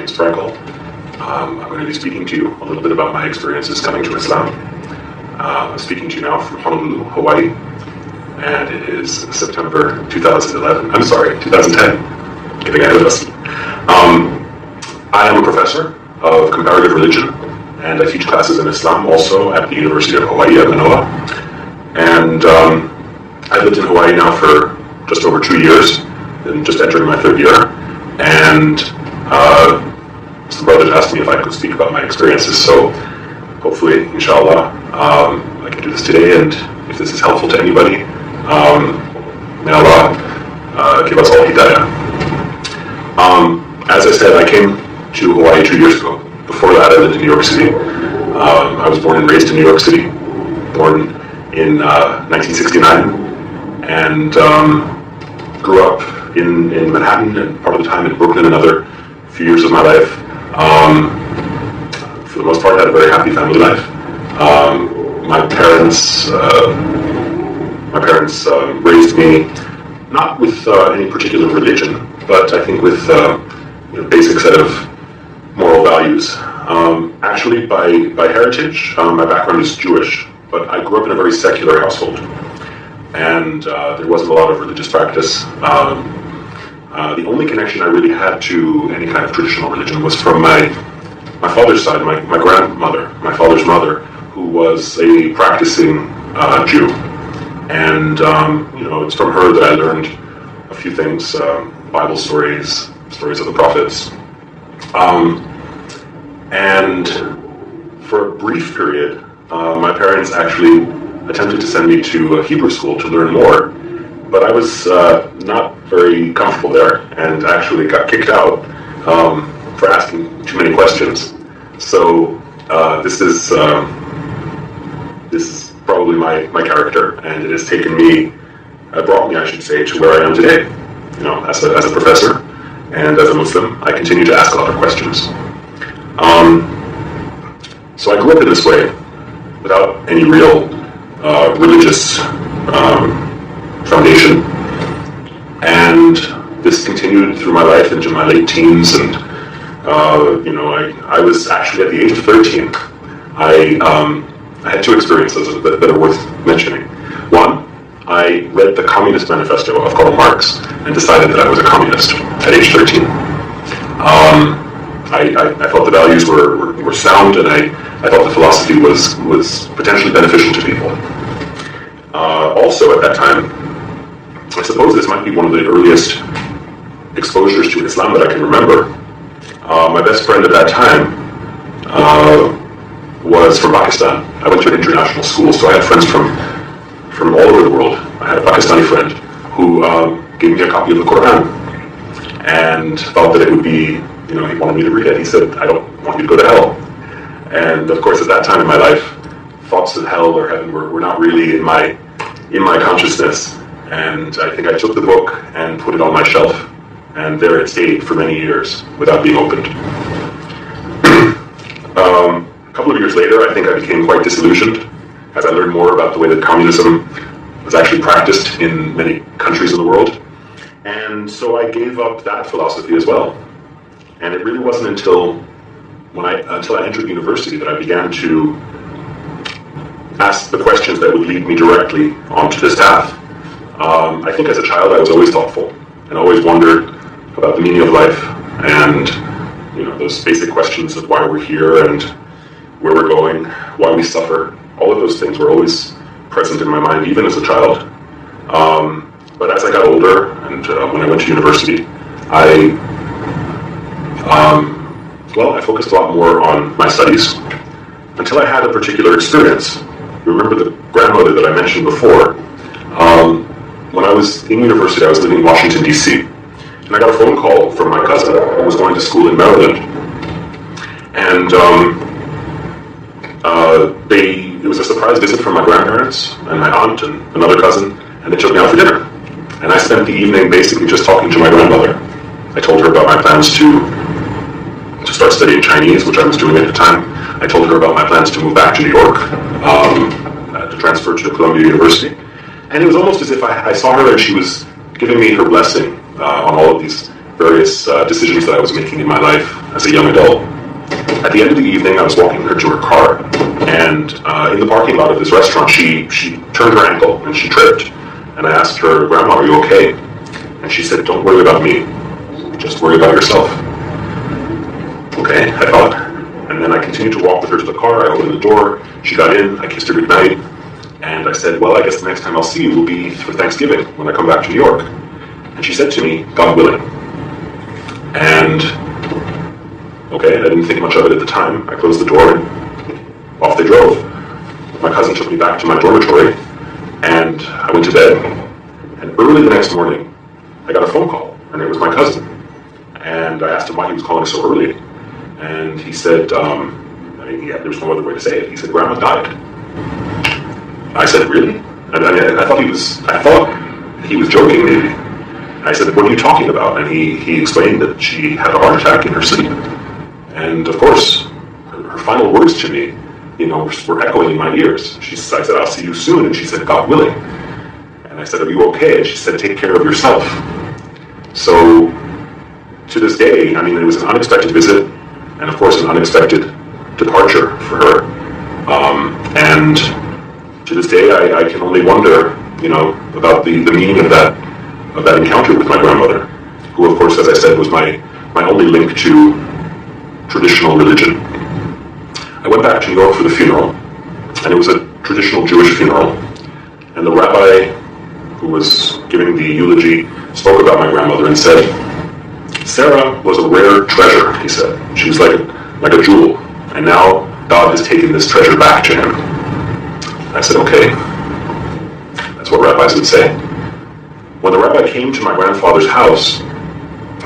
name is Frankel. I'm going to be speaking to you a little bit about my experiences coming to Islam. I'm speaking to you now from Honolulu, Hawaii, and it is September 2010. Getting ahead of us. I am a professor of comparative religion, and I teach classes in Islam also at the University of Hawaii at Manoa. And I've lived in Hawaii now for just over 2 years, and just entering my 3rd year. And some brothers asked me if I could speak about my experiences, so hopefully, inshallah, I can do this today, and if this is helpful to anybody, may Allah give us all hidayah. As I said, I came to Hawaii 2 years ago. Before that, I lived in New York City. I was born and raised in New York City, born in 1969, and grew up in Manhattan and part of the time in Brooklyn, another few years of my life. For the most part, I had a very happy family life. My parents raised me not with any particular religion, but I think with a basic set of moral values. Actually, by heritage, my background is Jewish, but I grew up in a very secular household, and there wasn't a lot of religious practice. The only connection I really had to any kind of traditional religion was from my father's side, my grandmother, my father's mother, who was a practicing Jew. And, it's from her that I learned a few things, Bible stories of the prophets. And for a brief period, my parents actually attempted to send me to a Hebrew school to learn more, but I was not very comfortable there, and actually got kicked out for asking too many questions. So this is probably my character, and it has brought me, I should say, to where I am today. As a professor and as a Muslim, I continue to ask a lot of questions. So I grew up in this way, without any real religious foundation, and this continued through my life into my late teens, and I was actually at the age of 13. I had 2 experiences that are worth mentioning. One, I read the Communist Manifesto of Karl Marx and decided that I was a communist at age 13. I thought the values were sound, and I thought the philosophy was potentially beneficial to people. Also, at that time, I suppose this might be one of the earliest exposures to Islam that I can remember. My best friend at that time was from Pakistan. I went to an international school, so I had friends from all over the world. I had a Pakistani friend who gave me a copy of the Quran and thought that it would be, he wanted me to read it. He said, "I don't want you to go to hell." And of course, at that time in my life, thoughts of hell or heaven were not really in my consciousness. And I think I took the book and put it on my shelf, and there it stayed for many years without being opened. A couple of years later, I think I became quite disillusioned as I learned more about the way that communism was actually practiced in many countries in the world. And so I gave up that philosophy as well. And it really wasn't until I entered university that I began to ask the questions that would lead me directly onto this path. I think as a child I was always thoughtful and always wondered about the meaning of life, and those basic questions of why we're here and where we're going, why we suffer. All of those things were always present in my mind, even as a child. But as I got older, and when I went to university, I focused a lot more on my studies, until I had a particular experience. Remember the grandmother that I mentioned before? When I was in university, I was living in Washington, D.C., and I got a phone call from my cousin who was going to school in Maryland. And it was a surprise visit from my grandparents and my aunt and another cousin, and they took me out for dinner. And I spent the evening basically just talking to my grandmother. I told her about my plans to start studying Chinese, which I was doing at the time. I told her about my plans to move back to New York, to transfer to Columbia University. And it was almost as if I saw her and she was giving me her blessing on all of these various decisions that I was making in my life. as a young adult. At the end of the evening, I was walking her to her car, and in the parking lot of this restaurant, she turned her ankle and she tripped. And I asked her, "Grandma, are you okay?" And she said, "Don't worry about me, just worry about yourself." Okay, I thought. And then I continued to walk with her to the car. I opened the door, she got in, I kissed her goodnight, and I said, "Well, I guess the next time I'll see you will be for Thanksgiving, when I come back to New York." And she said to me, "God willing." And okay, I didn't think much of it at the time. I closed the door and off they drove. My cousin took me back to my dormitory, and I went to bed. And early the next morning, I got a phone call, and it was my cousin. And I asked him why he was calling so early. And he said, there was no other way to say it. He said, "Grandma died." I said, "Really?" And I thought he was joking, maybe. I said, "What are you talking about?" And he explained that she had a heart attack in her sleep. And of course, her final words to me, were echoing in my ears. I said, "I'll see you soon." And she said, "God willing." And I said, "Are you okay?" And she said, "Take care of yourself." So, to this day, it was an unexpected visit, and of course an unexpected departure for her. And to this day, I can only wonder, about the meaning of that encounter with my grandmother, who, of course, as I said, was my only link to traditional religion. I went back to New York for the funeral, and it was a traditional Jewish funeral. And the rabbi who was giving the eulogy spoke about my grandmother and said, "Sarah was a rare treasure," he said. "She was like a jewel, and now God has taken this treasure back to him." I said, "Okay." That's what rabbis would say. When the rabbi came to my grandfather's house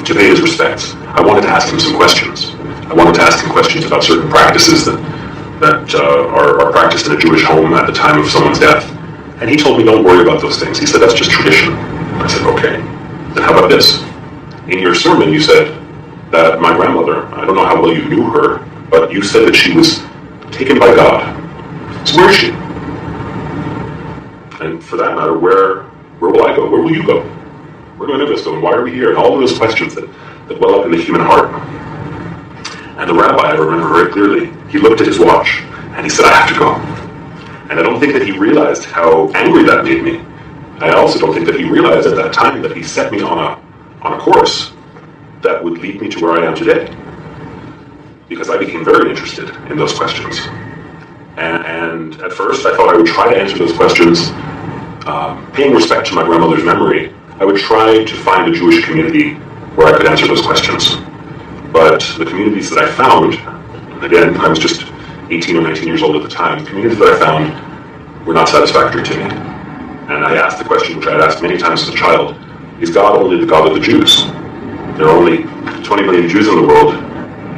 to pay his respects, I wanted to ask him some questions. I wanted to ask him questions about certain practices that are practiced in a Jewish home at the time of someone's death. And he told me, "Don't worry about those things." He said, "That's just tradition." I said, "Okay. Then how about this? In your sermon, you said that my grandmother, I don't know how well you knew her, but you said that she was taken by God. So where is she? And for that matter, where will I go? Where will you go? Where do any of us go? And why are we here?" And all of those questions that well up in the human heart. And the rabbi, I remember very clearly, he looked at his watch and he said, "I have to go." And I don't think that he realized how angry that made me. I also don't think that he realized at that time that he set me on a course that would lead me to where I am today. Because I became very interested in those questions. And at first I thought I would try to answer those questions, paying respect to my grandmother's memory. I would try to find a Jewish community where I could answer those questions. But the communities that I found, again, I was just 18 or 19 years old at the time, the communities that I found were not satisfactory to me. And I asked the question, which I had asked many times as a child, is God only the God of the Jews? There are only 20 million Jews in the world,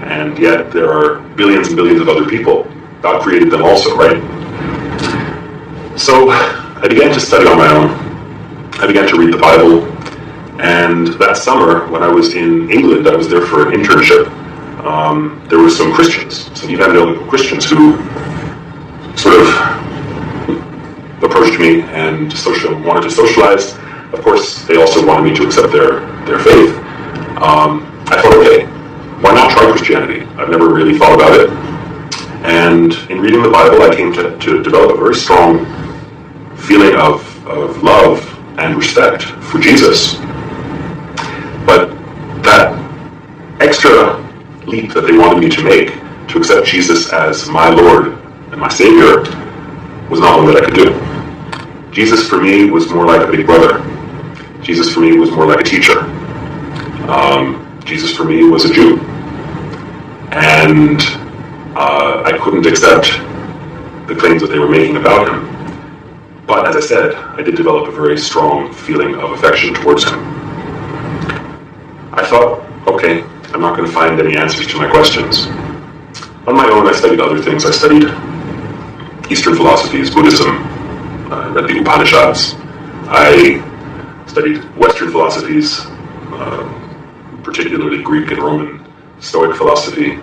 and yet there are billions and billions of other people. God created them also, right? So I began to study on my own. I began to read the Bible. And that summer, when I was in England, I was there for an internship. There were some Christians, some evangelical Christians, who sort of approached me and wanted to socialize. Of course, they also wanted me to accept their faith. I thought, okay, why not try Christianity? I've never really thought about it. And in reading the Bible, I came to develop a very strong feeling of love and respect for Jesus. But that extra leap that they wanted me to make to accept Jesus as my Lord and my Savior was not one that I could do. Jesus for me was more like a big brother. Jesus for me was more like a teacher. Jesus for me was a Jew. And I couldn't accept the claims that they were making about him. But as I said, I did develop a very strong feeling of affection towards him. I thought, okay, I'm not going to find any answers to my questions. On my own, I studied other things. I studied Eastern philosophies, Buddhism. I read the Upanishads. I studied Western philosophies, particularly Greek and Roman Stoic philosophy.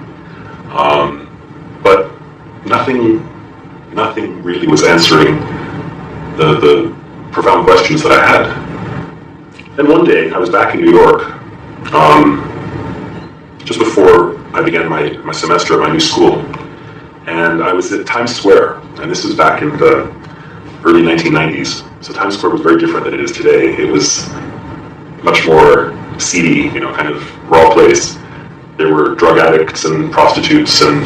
But nothing really was answering the profound questions that I had. And one day, I was back in New York, just before I began my semester at my new school, and I was at Times Square, and this was back in the early 1990s. So Times Square was very different than it is today. It was much more seedy, kind of raw place. There were drug addicts and prostitutes, and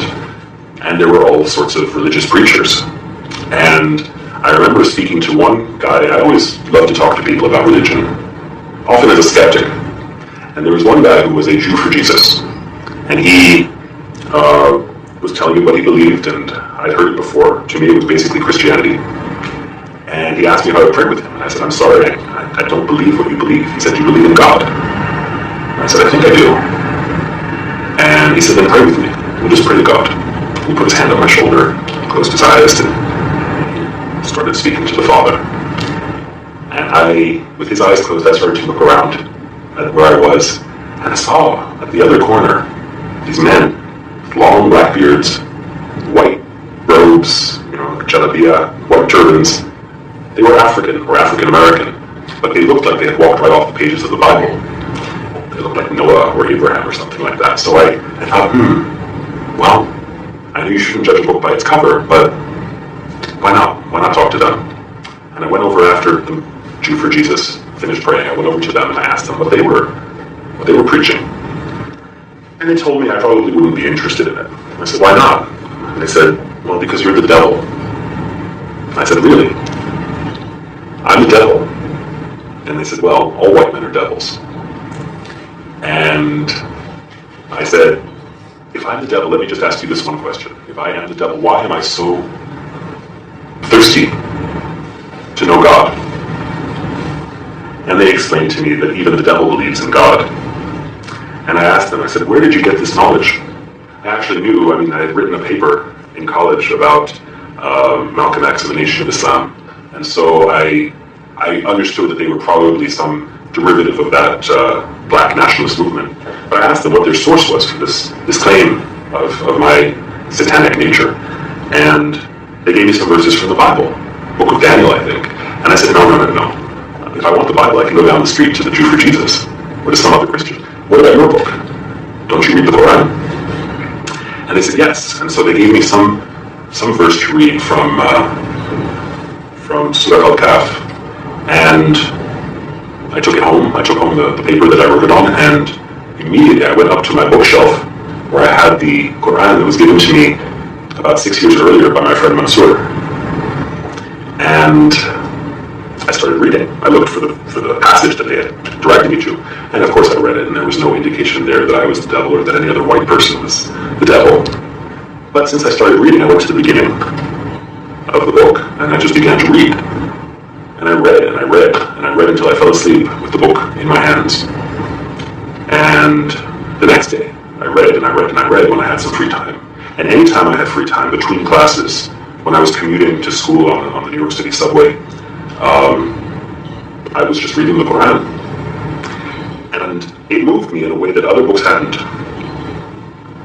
there were all sorts of religious preachers. And I remember speaking to one guy. I always love to talk to people about religion, often as a skeptic. And there was one guy who was a Jew for Jesus, and he was telling me what he believed, and I'd heard it before. To me, it was basically Christianity. And he asked me how to pray with him, and I said, I'm sorry, I don't believe what you believe. He said, do you believe in God? And I said, I think I do. And he said, then pray with me. We'll just pray to God. He put his hand on my shoulder, closed his eyes, and started speaking to the Father. And with his eyes closed, I started to look around at where I was, and I saw at the other corner these men with long black beards, white robes, jalabiya, white turbans. They were African or African American, but they looked like they had walked right off the pages of the Bible. They looked like Noah or Abraham or something like that. So I thought, well, I know you shouldn't judge a book by its cover, but why not? Why not talk to them? And I went over after the Jew for Jesus finished praying. I went over to them and I asked them what they were preaching. And they told me I probably wouldn't be interested in it. I said, why not? And they said, well, because you're the devil. I said, really? I'm the devil. And they said, well, all white men are devils. And I said, if I'm the devil, let me just ask you this one question. If I am the devil, why am I so thirsty to know God? And they explained to me that even the devil believes in God. And I asked them, I said, where did you get this knowledge? I actually knew, I had written a paper in college about Malcolm X and the Nation of Islam. And so I understood that they were probably some derivative of that black nationalist movement. But I asked them what their source was for this claim of my satanic nature. And they gave me some verses from the Bible, Book of Daniel, I think. And I said, no. If I want the Bible, I can go down the street to the Jew for Jesus, or to some other Christian. What about your book? Don't you read the Quran? And they said, yes. And so they gave me some verse to read from Surah Al-Kahf. And I took it home. I took home the paper that I wrote it on, and immediately I went up to my bookshelf where I had the Quran that was given to me about 6 years earlier by my friend Mansour. And I started reading. I looked for the passage that they had directed me to, and of course I read it, and there was no indication there that I was the devil or that any other white person was the devil. But since I started reading, I went to the beginning of the book, and I just began to read. And I read, and I read, and I read until I fell asleep with the book in my hands. And the next day, I read, and I read, and I read when I had some free time. And any time I had free time between classes, when I was commuting to school on the New York City subway, I was just reading the Quran. And it moved me in a way that other books hadn't.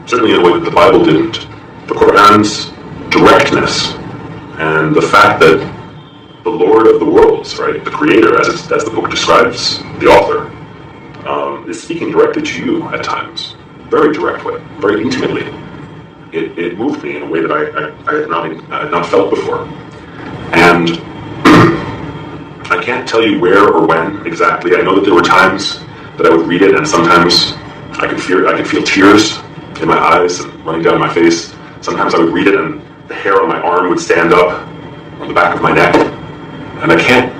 Certainly in a way that the Bible didn't. The Quran's directness and the fact that the Lord of the worlds, right, the Creator, as the book describes the author, is speaking directly to you at times. Very direct way, very intimately. It moved me in a way that I had not felt before. And I can't tell you where or when exactly. I know that there were times that I would read it, and sometimes I could feel tears in my eyes and running down my face. Sometimes I would read it, and the hair on my arm would stand up on the back of my neck. And I can't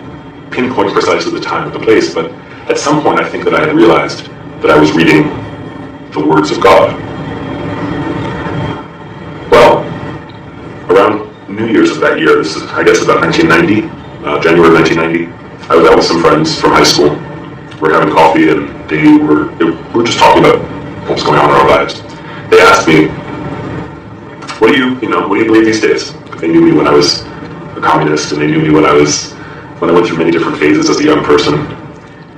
pinpoint precisely the time or the place, but at some point I think that I had realized that I was reading the words of God. Well, around New Year's of that year, this is, I guess, about 1990, January 1990, I was out with some friends from high school. We were having coffee, and we were just talking about what was going on in our lives. They asked me, what do you believe these days? They knew me when I was a communist, and they knew me when I went through many different phases as a young person.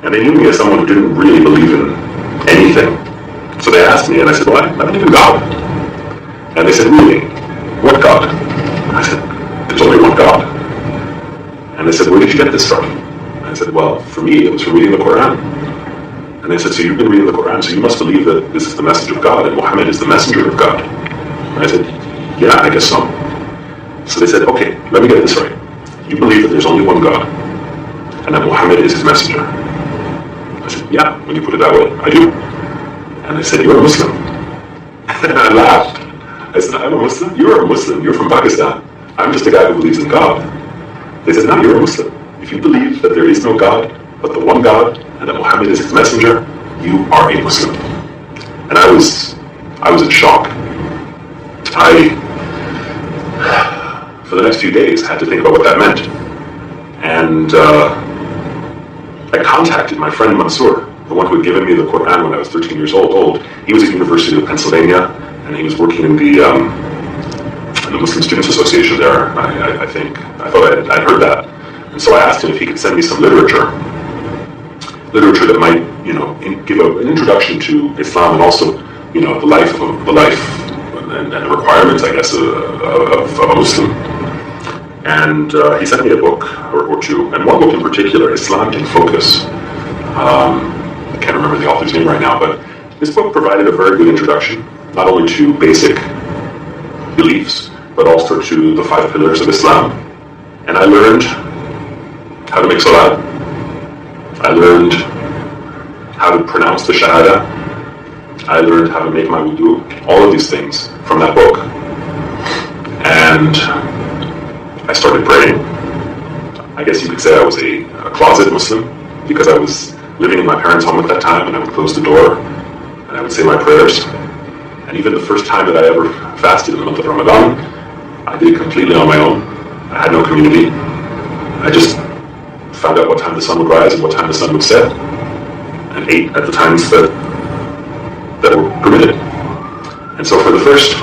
And they knew me as someone who didn't really believe in anything. So they asked me, and I said, well, I believe in God. And they said, really? What God? I said, there's only one God. And they said, where did you get this from? And I said, well, for me, it was from reading the Quran. And they said, so you've been reading the Quran, so you must believe that this is the message of God and Muhammad is the messenger of God. And I said, yeah, I guess so. So they said, okay, let me get this right. You believe that there's only one God and that Muhammad is his messenger. I said, yeah, when you put it that way, I do. And they said, you're a Muslim. And I laughed. I said, I'm a Muslim? You're a Muslim. You're from Pakistan. I'm just a guy who believes in God. They said, no, you're a Muslim. If you believe that there is no God but the one God and that Muhammad is his messenger, you are a Muslim. And I was in shock. For the next few days, I had to think about what that meant. And I contacted my friend Mansour, the one who had given me the Quran when I was 13 years old. He was at the University of Pennsylvania, and he was working in the Muslim Students Association there, I think. I thought I'd heard that. And so I asked him if he could send me some literature that might, give an introduction to Islam and also, the life and the requirements, I guess, of a Muslim. And he sent me a book or two, and one book in particular, Islam in Focus. I can't remember the author's name right now, but this book provided a very good introduction, not only to basic beliefs, but also to the 5 pillars of Islam. And I learned how to make salat. I learned how to pronounce the Shahada. I learned how to make my wudu. All of these things from that book. And I started praying. I guess you could say I was a closet Muslim, because I was living in my parents' home at that time, and I would close the door, and I would say my prayers. And even the first time that I ever fasted in the month of Ramadan, I did it completely on my own. I had no community. I just found out what time the sun would rise and what time the sun would set, and ate at the times that were permitted. And so for the first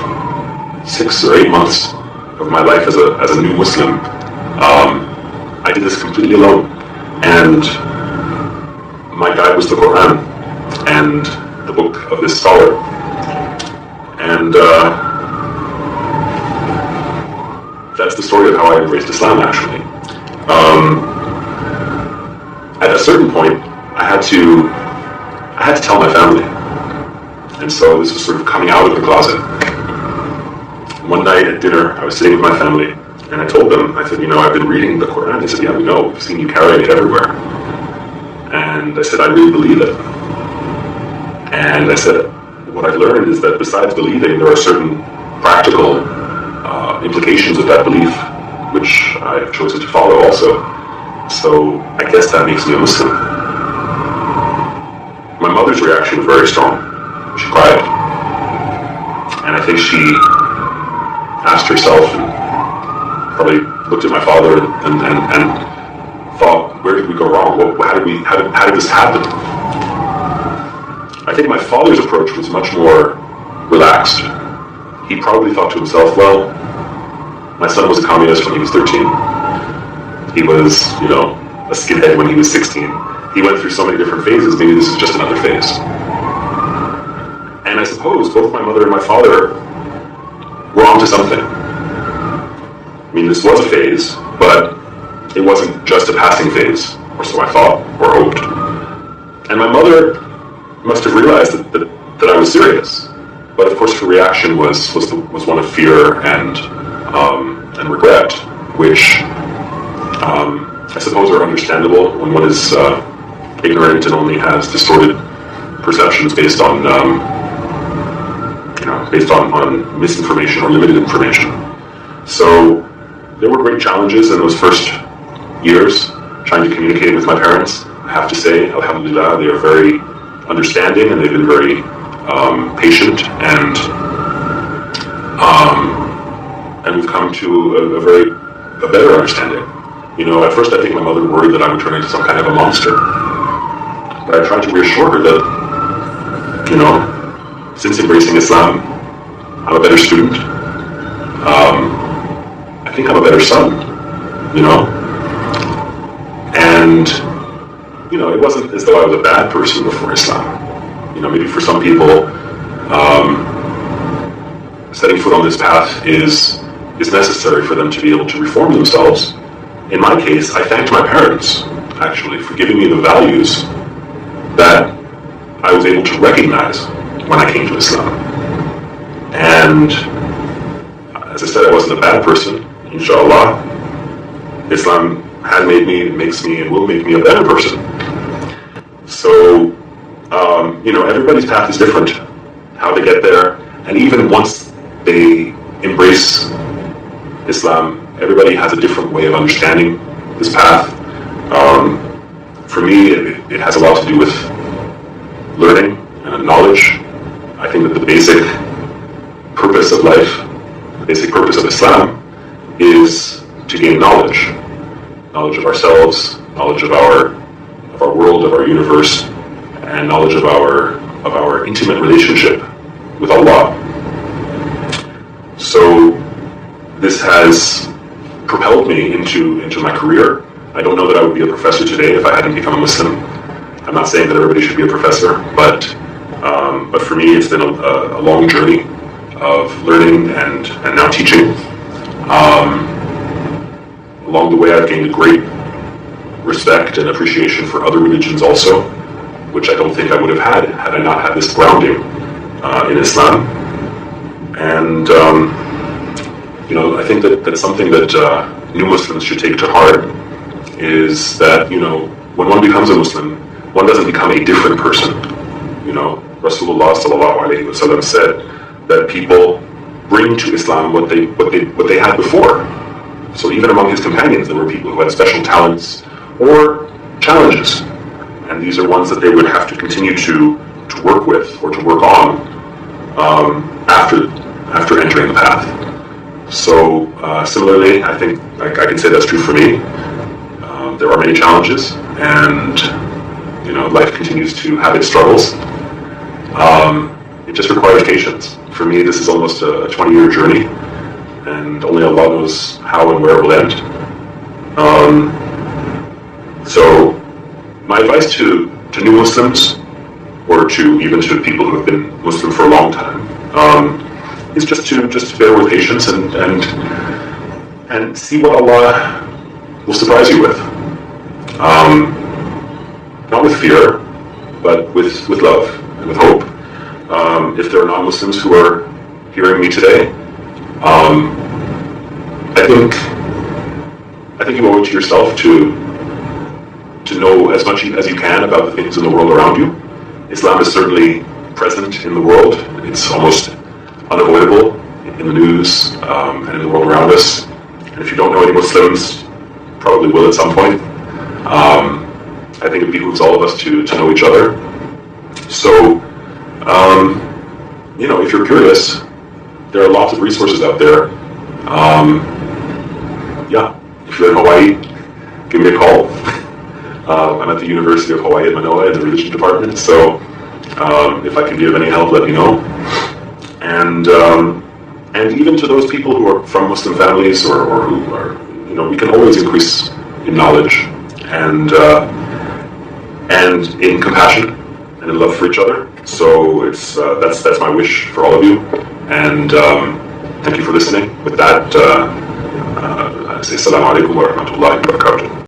6 or 8 months of my life as a new Muslim, I did this completely alone. And my guide was the Quran and the book of this scholar. And that's the story of how I embraced Islam, actually. At a certain point, I had to tell my family. And so this was sort of coming out of the closet. One night at dinner, I was sitting with my family, and I told them, I said, I've been reading the Quran. They said, yeah, we know. We've seen you carrying it everywhere. And I said, I really believe it. And I said, what I've learned is that besides believing, there are certain practical implications of that belief, which I have chosen to follow also. So I guess that makes me a Muslim. My mother's reaction was very strong. She cried. And I think she asked herself, and probably looked at my father and thought, where did we go wrong? How did this happen? I think my father's approach was much more relaxed. He probably thought to himself, well, my son was a communist when he was 13. He was, a skinhead when he was 16. He went through so many different phases, maybe this is just another phase. And I suppose both my mother and my father were onto something. I mean, this was a phase, but it wasn't just a passing phase, or so I thought, or hoped. And my mother must have realized that I was serious. But of course her reaction was one of fear and regret, which I suppose are understandable when one is ignorant and only has distorted perceptions based on misinformation or limited information. So there were great challenges in those first years trying to communicate with my parents. I have to say, alhamdulillah, they are very understanding and they've been very patient, and we've come to a better understanding. At first I think my mother worried that I would turn into some kind of a monster, but I tried to reassure her that, since embracing Islam, I'm a better student. I think I'm a better son, and it wasn't as though I was a bad person before Islam. Maybe for some people, setting foot on this path is necessary for them to be able to reform themselves. In my case, I thanked my parents, actually, for giving me the values that I was able to recognize when I came to Islam. And as I said, I wasn't a bad person, inshallah. Islam has made me, makes me, and will make me a better person. So, everybody's path is different, how to get there, and even once they embrace Islam, everybody has a different way of understanding this path. For me, it has a lot to do with learning and knowledge. I think that the basic purpose of life, the basic purpose of Islam, is to gain knowledge. Knowledge of ourselves, knowledge of our world, of our universe, and knowledge of our intimate relationship with Allah. So this has propelled me into my career. I don't know that I would be a professor today if I hadn't become a Muslim. I'm not saying that everybody should be a professor, but for me it's been a long journey of learning and now teaching. Along the way I've gained a great respect and appreciation for other religions also, which I don't think I would have had I not had this grounding in Islam. And I think that's something that new Muslims should take to heart, is that when one becomes a Muslim, one doesn't become a different person. Rasulullah sallallahu alaihi wasallam said that people bring to Islam what they had before. So even among his companions, there were people who had special talents or challenges, and these are ones that they would have to continue to work with or to work on after entering the path. So similarly, I think I can say that's true for me. There are many challenges, and life continues to have its struggles. It just requires patience. For me, this is almost a 20-year journey, and only Allah knows how and where it will end. So my advice to new Muslims, or even to people who have been Muslim for a long time, is just to bear with patience and see what Allah will surprise you with. Not with fear, but with love and with hope. If there are non-Muslims who are hearing me today, I think you owe it to yourself to know as much as you can about the things in the world around you. Islam is certainly present in the world. It's almost unavoidable in the news and in the world around us. And if you don't know any Muslims, probably will at some point. I think it behooves all of us to know each other. So, if you're curious, there are lots of resources out there. If you're in Hawaii, give me a call. I'm at the University of Hawaii at Manoa in the religion department, so if I can be of any help, let me know. And even to those people who are from Muslim families or who are, we can always increase in knowledge and in compassion and in love for each other. So that's my wish for all of you. And thank you for listening. With that, I say assalamu alaikum wa rahmatullahi wa barakatuh.